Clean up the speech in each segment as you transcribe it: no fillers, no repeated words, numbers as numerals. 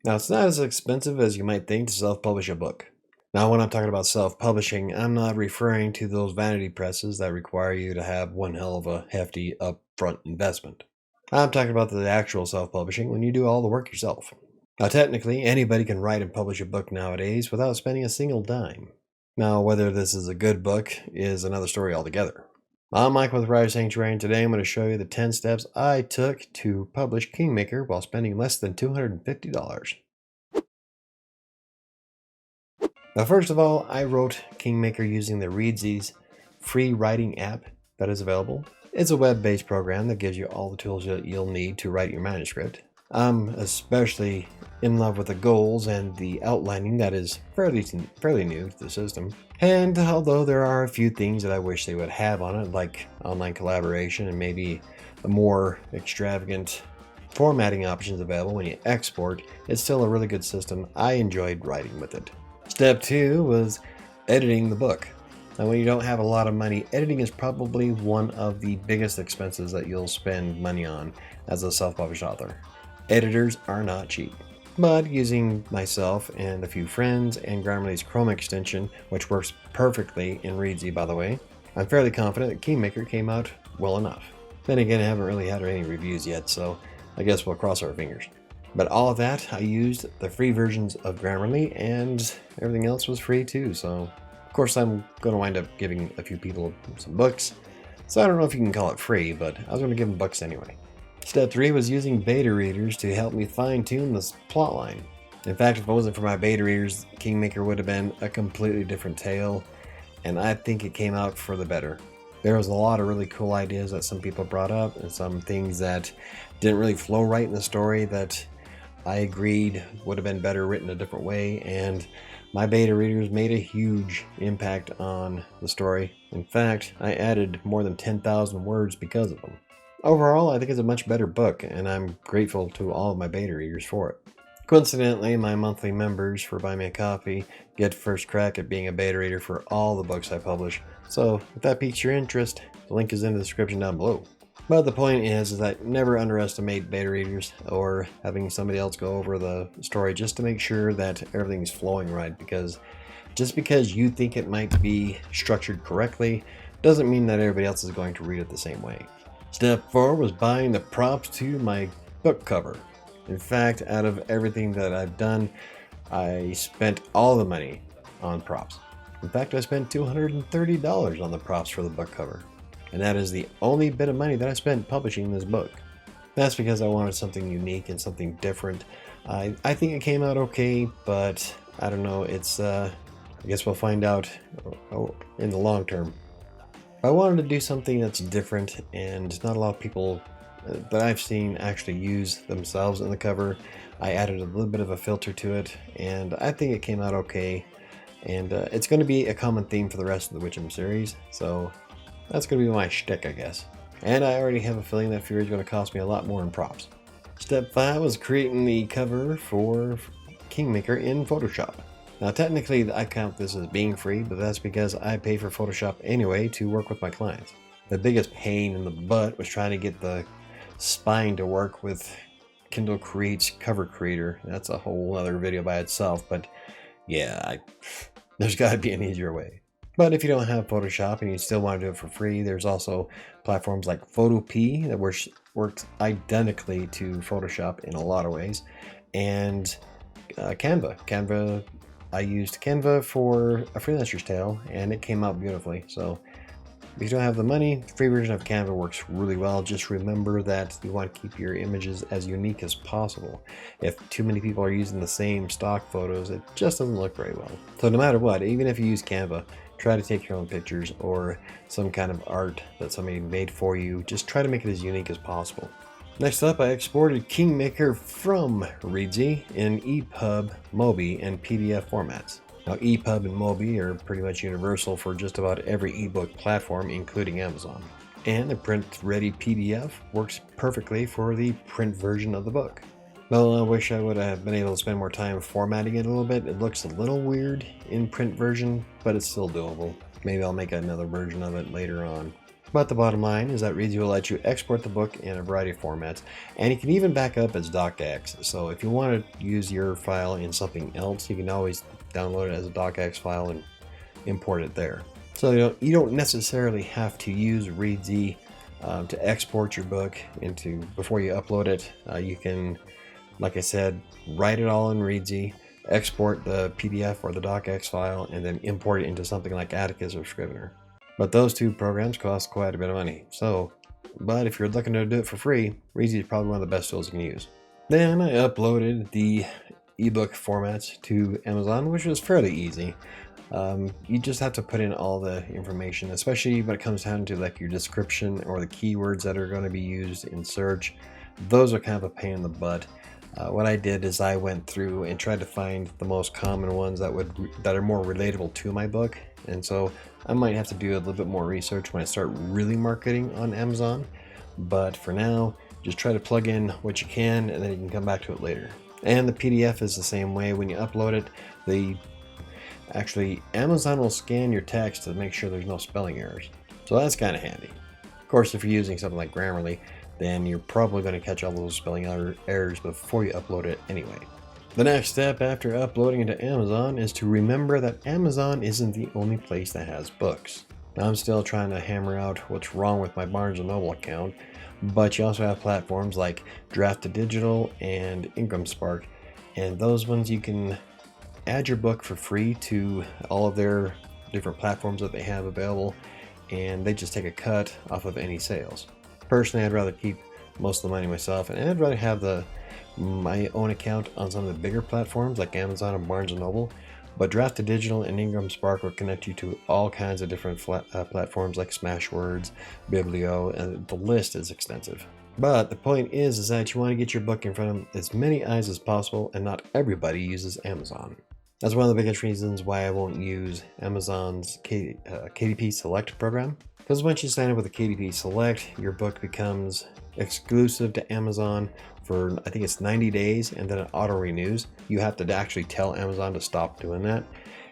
Now, it's not as expensive as you might think to self-publish a book. Now, when I'm talking about self-publishing, I'm not referring to those vanity presses that require you to have one hell of a hefty upfront investment. I'm talking about the actual self-publishing when you do all the work yourself. Now, technically, anybody can write and publish a book nowadays without spending a single dime. Now, whether this is a good book is another story altogether. I'm Mike with WriterSanctuary, and today I'm going to show you the 10 steps I took to publish Kingmaker while spending less than $250. Now, first of all, I wrote Kingmaker using the Readsy's free writing app that is available. It's a web-based program that gives you all the tools that you'll need to write your manuscript. I'm especially in love with the goals and the outlining that is fairly new to the system. And although there are a few things that I wish they would have on it, like online collaboration and maybe a more extravagant formatting options available when you export, it's still a really good system. I enjoyed writing with it. Step 2 was editing the book. Now, when you don't have a lot of money, editing is probably one of the biggest expenses that you'll spend money on as a self-published author. Editors are not cheap, but using myself and a few friends and Grammarly's Chrome extension, which works perfectly in Readsy by the way, I'm fairly confident that Kingmaker came out well enough. Then again, I haven't really had any reviews yet, so I guess we'll cross our fingers. But all of that, I used the free versions of Grammarly, and everything else was free too, so of course I'm going to wind up giving a few people some books, so I don't know if you can call it free, but I was going to give them books anyway. Step 3 was using beta readers to help me fine-tune this plotline. In fact, if it wasn't for my beta readers, Kingmaker would have been a completely different tale, and I think it came out for the better. There was a lot of really cool ideas that some people brought up, and some things that didn't really flow right in the story that I agreed would have been better written a different way, and my beta readers made a huge impact on the story. In fact, I added more than 10,000 words because of them. Overall, I think it's a much better book, and I'm grateful to all of my beta readers for it. Coincidentally, my monthly members for Buy Me a Coffee get first crack at being a beta reader for all the books I publish, so if that piques your interest, the link is in the description down below. But the point is that never underestimate beta readers or having somebody else go over the story just to make sure that everything's flowing right, because just because you think it might be structured correctly doesn't mean that everybody else is going to read it the same way. Step 4 was buying the props to my book cover. In fact, out of everything that I've done, I spent all the money on props. In fact, I spent $230 on the props for the book cover. And that is the only bit of money that I spent publishing this book. That's because I wanted something unique and something different. I think it came out okay, but I don't know, I guess we'll find out in the long term. I wanted to do something that's different and not a lot of people that I've seen actually use themselves in the cover. I added a little bit of a filter to it, and I think it came out okay. And it's going to be a common theme for the rest of the Witchem series, so that's going to be my shtick, I guess. And I already have a feeling that Fury is going to cost me a lot more in props. Step 5 was creating the cover for Kingmaker in Photoshop. Now technically I count this as being free, but that's because I pay for Photoshop anyway to work with my clients. The biggest pain in the butt was trying to get the spine to work with Kindle Create's cover creator. That's a whole other video by itself, but yeah, there's got to be an easier way. But if you don't have Photoshop and you still want to do it for free, there's also platforms like Photopea that works identically to Photoshop in a lot of ways, and Canva. I used Canva for A Freelancer's Tale, and it came out beautifully. So if you don't have the money, the free version of Canva works really well. Just remember that you want to keep your images as unique as possible. If too many people are using the same stock photos, it just doesn't look very well. So no matter what, even if you use Canva, try to take your own pictures or some kind of art that somebody made for you. Just try to make it as unique as possible. Next up, I exported Kingmaker from Readsy in EPUB, MOBI, and PDF formats. Now, EPUB and MOBI are pretty much universal for just about every ebook platform, including Amazon. And the print-ready PDF works perfectly for the print version of the book. Well, I wish I would have been able to spend more time formatting it a little bit. It looks a little weird in print version, but it's still doable. Maybe I'll make another version of it later on. But the bottom line is that Readsy will let you export the book in a variety of formats, and you can even back up as docx. So if you want to use your file in something else, you can always download it as a docx file and import it there. So you don't necessarily have to use Readsy to export your book into before you upload it. You can, like I said, write it all in Readsy, export the PDF or the docx file, and then import it into something like Atticus or Scrivener. But those two programs cost quite a bit of money. But if you're looking to do it for free, Readsy is probably one of the best tools you can use. Then I uploaded the ebook formats to Amazon, which was fairly easy. You just have to put in all the information, especially when it comes down to like your description or the keywords that are going to be used in search. Those are kind of a pain in the butt. What I did is I went through and tried to find the most common ones that are more relatable to my book, and so I might have to do a little bit more research when I start really marketing on Amazon. But for now, just try to plug in what you can, and then you can come back to it later. And the PDF is the same way. When you upload it, Amazon will scan your text to make sure there's no spelling errors. So that's kind of handy. Of course, if you're using something like Grammarly, then you're probably going to catch all those spelling errors before you upload it anyway. The next step after uploading into Amazon is to remember that Amazon isn't the only place that has books. I'm still trying to hammer out what's wrong with my Barnes & Noble account, but you also have platforms like Draft2Digital and IncomSpark, and those ones you can add your book for free to all of their different platforms that they have available, and they just take a cut off of any sales. Personally, I'd rather keep most of the money myself, and I'd rather have my own account on some of the bigger platforms like Amazon and Barnes & Noble. But Draft2Digital and IncomSpark will connect you to all kinds of different platforms like Smashwords, Biblio, and the list is extensive. But the point is that you want to get your book in front of as many eyes as possible, and not everybody uses Amazon. That's one of the biggest reasons why I won't use Amazon's KDP Select program. Because once you sign up with the KDP Select, your book becomes exclusive to Amazon for, I think it's 90 days, and then it auto-renews. You have to actually tell Amazon to stop doing that.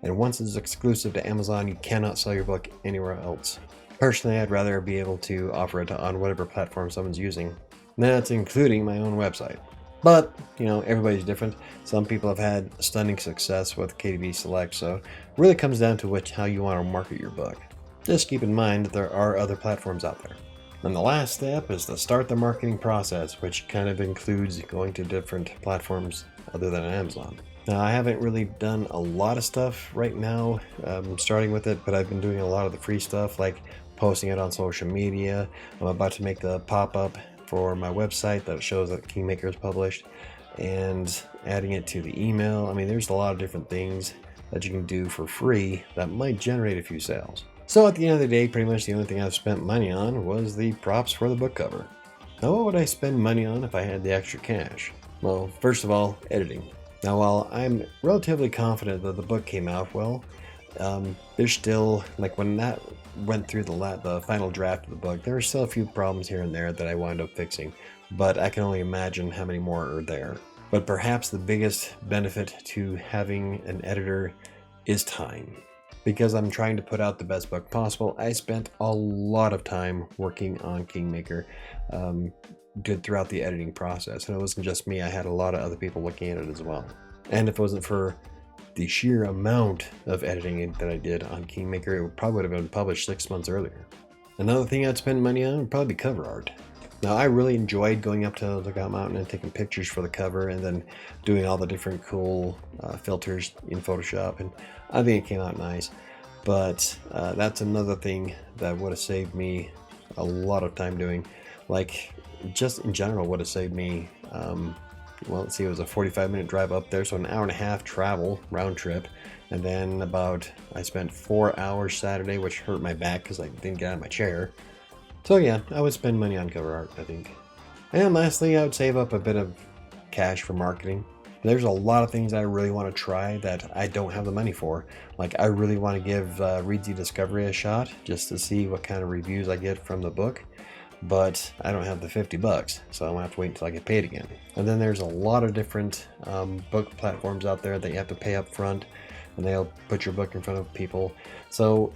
And once it's exclusive to Amazon, you cannot sell your book anywhere else. Personally, I'd rather be able to offer it on whatever platform someone's using. That's including my own website. But, everybody's different. Some people have had stunning success with KDP Select, so it really comes down to how you want to market your book. Just keep in mind that there are other platforms out there. And the last step is to start the marketing process, which kind of includes going to different platforms other than Amazon. Now, I haven't really done a lot of stuff right now, starting with it, but I've been doing a lot of the free stuff, like posting it on social media. I'm about to make the pop-up for my website that shows that Kingmaker is published, and adding it to the email. I mean, there's a lot of different things that you can do for free that might generate a few sales. So at the end of the day, pretty much the only thing I've spent money on was the props for the book cover. Now, what would I spend money on if I had the extra cash? Well, first of all, editing. Now, while I'm relatively confident that the book came out well, there's still, like when that went through the final draft of the book, there are still a few problems here and there that I wound up fixing, but I can only imagine how many more are there. But perhaps the biggest benefit to having an editor is time. Because I'm trying to put out the best book possible, I spent a lot of time working on Kingmaker throughout the editing process. And it wasn't just me, I had a lot of other people looking at it as well. And if it wasn't for the sheer amount of editing that I did on Kingmaker, it probably would have been published 6 months earlier. Another thing I'd spend money on would probably be cover art. Now, I really enjoyed going up to Lookout Mountain and taking pictures for the cover and then doing all the different cool filters in Photoshop, and I think it came out nice. But that's another thing that would have saved me a lot of time doing. Like, just in general would have saved me, well, let's see, it was a 45-minute drive up there, so an hour and a half travel, round trip. And then I spent 4 hours Saturday, which hurt my back because I didn't get out of my chair. So yeah, I would spend money on cover art, I think. And lastly, I would save up a bit of cash for marketing. There's a lot of things I really want to try that I don't have the money for. Like, I really want to give Readsy Discovery a shot just to see what kind of reviews I get from the book. But I don't have the $50, so I'm going to have to wait until I get paid again. And then there's a lot of different book platforms out there that you have to pay up front, and they'll put your book in front of people. So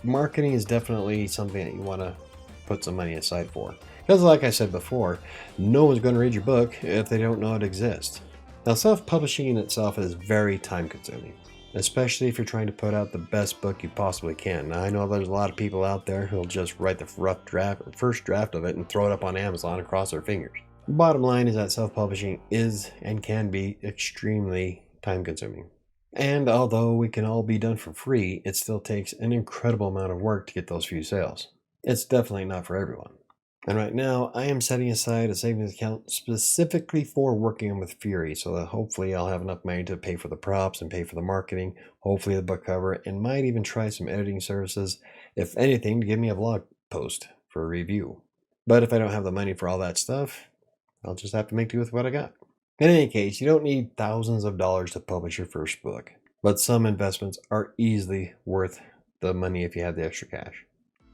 marketing is definitely something that you want to put some money aside for. Because like I said before, no one's going to read your book if they don't know it exists. Now, self-publishing in itself is very time-consuming, especially if you're trying to put out the best book you possibly can. Now, I know there's a lot of people out there who'll just write the first draft of it and throw it up on Amazon and cross their fingers. The bottom line is that self-publishing is and can be extremely time-consuming. And although we can all be done for free, it still takes an incredible amount of work to get those few sales. It's definitely not for everyone. And right now, I am setting aside a savings account specifically for working with Fury, so that hopefully I'll have enough money to pay for the props and pay for the marketing, hopefully the book cover, and might even try some editing services, if anything, to give me a blog post for a review. But if I don't have the money for all that stuff, I'll just have to make do with what I got. In any case, you don't need thousands of dollars to publish your first book, but some investments are easily worth the money if you have the extra cash.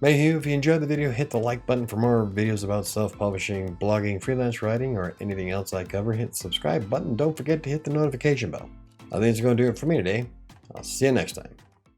Anywho, if you enjoyed the video, hit the like button for more videos about self-publishing, blogging, freelance writing, or anything else I cover. Hit the subscribe button. Don't forget to hit the notification bell. I think it's going to do it for me today. I'll see you next time.